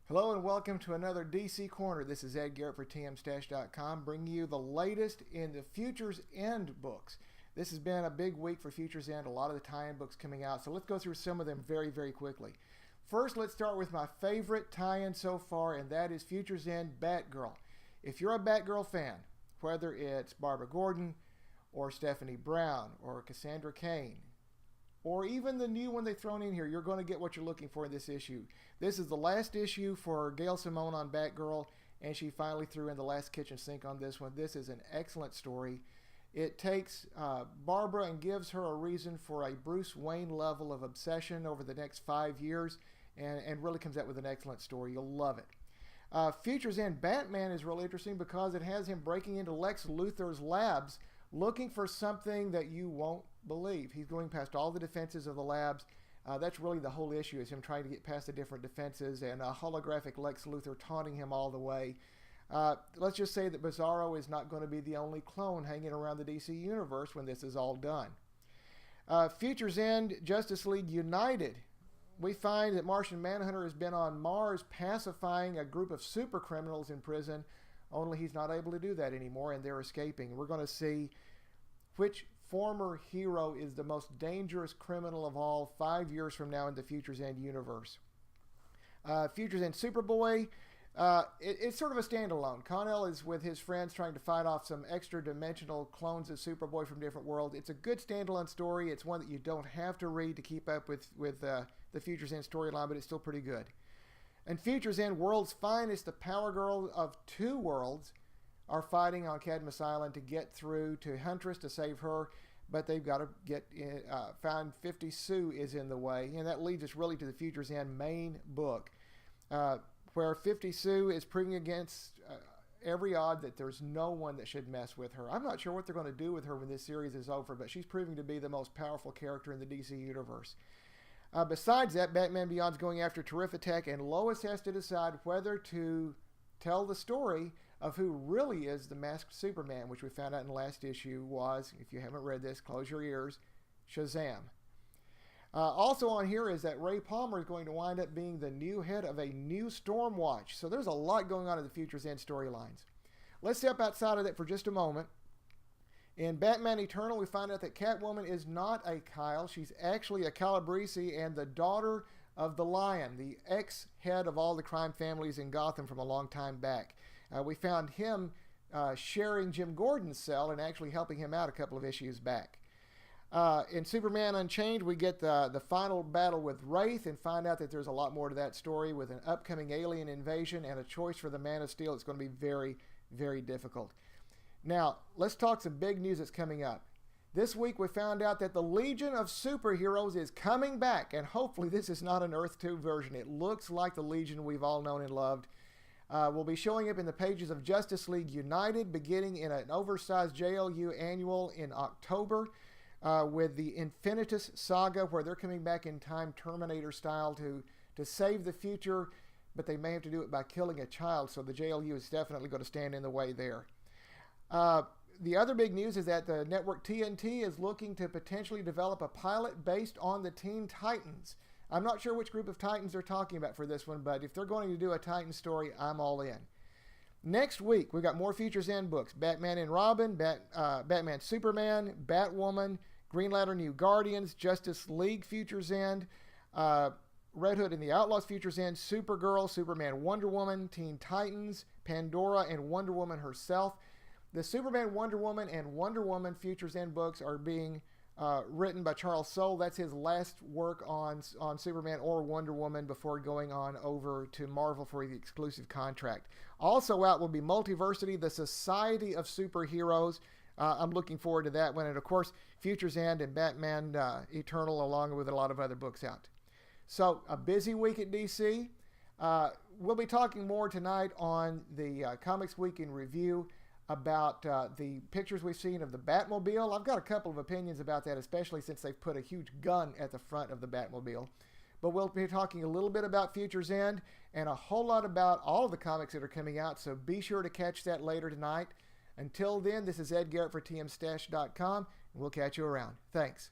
Hello and welcome to another DC Corner. This is Ed Garrett for TMStash.com, bringing you the latest in the Futures End books. This has been a big week for Futures End, a lot of the tie-in books coming out, so let's go through some of them very, very quickly. First, let's start with my favorite tie-in so far, and that is Futures End Batgirl. If you're a Batgirl fan, whether it's Barbara Gordon, or Stephanie Brown, or Cassandra Cain, or even the new one they've thrown in here, you're going to get what you're looking for in this issue. This is the last issue for Gail Simone on Batgirl, and she finally threw in the last kitchen sink on this one. This is an excellent story. It takes Barbara and gives her a reason for a Bruce Wayne level of obsession over the next 5 years, and really comes out with an excellent story. You'll love it. Futures End Batman is really interesting because it has him breaking into Lex Luthor's labs looking for something that you won't believe. He's going past all the defenses of the labs. That's really the whole issue, is him trying to get past the different defenses, and a holographic Lex Luthor taunting him all the way. Let's just say that Bizarro is not going to be the only clone hanging around the DC Universe when this is all done. Futures End Justice League United. We find that Martian Manhunter has been on Mars pacifying a group of super criminals in prison, only he's not able to do that anymore, and they're escaping. We're going to see which former hero is the most dangerous criminal of all 5 years from now in the Futures End universe. Futures End Superboy, it's sort of a standalone. Connell is with his friends trying to fight off some extra dimensional clones of Superboy from different worlds. It's a good standalone story. It's one that you don't have to read to keep up with the Futures End storyline, but it's still pretty good. And Futures End World's Finest, the Power Girl of two worlds, are fighting on Cadmus Island to get through to Huntress to save her, but they've got to get find 50 Sue is in the way, and that leads us really to the Futures End main book, where 50 Sue is proving against every odd that there's no one that should mess with her. I'm not sure what they're going to do with her when this series is over, but she's proving to be the most powerful character in the DC universe. Besides that, Batman Beyond's going after Terrific, and Lois has to decide whether to tell the story of who really is the masked Superman, which we found out in the last issue was, if you haven't read this, close your ears, Shazam. Also on here is that Ray Palmer is going to wind up being the new head of a new Stormwatch. So there's a lot going on in the Futures End storylines. Let's step outside of that for just a moment. In Batman Eternal, we find out that Catwoman is not a Kyle. She's actually a Calabrese and the daughter of the Lion, the ex-head of all the crime families in Gotham from a long time back. We found him sharing Jim Gordon's cell and actually helping him out a couple of issues back. In Superman Unchained, we get the final battle with Wraith and find out that there's a lot more to that story with an upcoming alien invasion and a choice for the Man of Steel. It's going to be very, very difficult. Now, let's talk some big news that's coming up. This week we found out that the Legion of Superheroes is coming back, and hopefully this is not an Earth 2 version. It looks like the Legion we've all known and loved. Will be showing up in the pages of Justice League United, beginning in an oversized JLU annual in October, with the Infinitus Saga, where they're coming back in time Terminator style to save the future, but they may have to do it by killing a child, so the JLU is definitely going to stand in the way there. The other big news is that the network TNT is looking to potentially develop a pilot based on the Teen Titans. I'm not sure which group of Titans they're talking about for this one, but if they're going to do a Titan story, I'm all in. Next week, we've got more Futures End books. Batman and Robin, Batman Superman, Batwoman, Green Lantern New Guardians, Justice League Futures End, Red Hood and the Outlaws Futures End, Supergirl, Superman Wonder Woman, Teen Titans, Pandora, and Wonder Woman herself. The Superman, Wonder Woman, and Wonder Woman Futures End books are being written by Charles Soule. That's his last work on Superman or Wonder Woman before going on over to Marvel for the exclusive contract. Also out will be Multiversity, the Society of Superheroes. I'm looking forward to that one. And of course, Futures End and Batman Eternal, along with a lot of other books out. So a busy week at DC. We'll be talking more tonight on the Comics Week in Review about the pictures we've seen of the Batmobile. I've got a couple of opinions about that, especially since they've put a huge gun at the front of the Batmobile. But we'll be talking a little bit about Futures End and a whole lot about all of the comics that are coming out, so be sure to catch that later tonight. Until then, this is Ed Garrett for TMStash.com, and we'll catch you around. Thanks.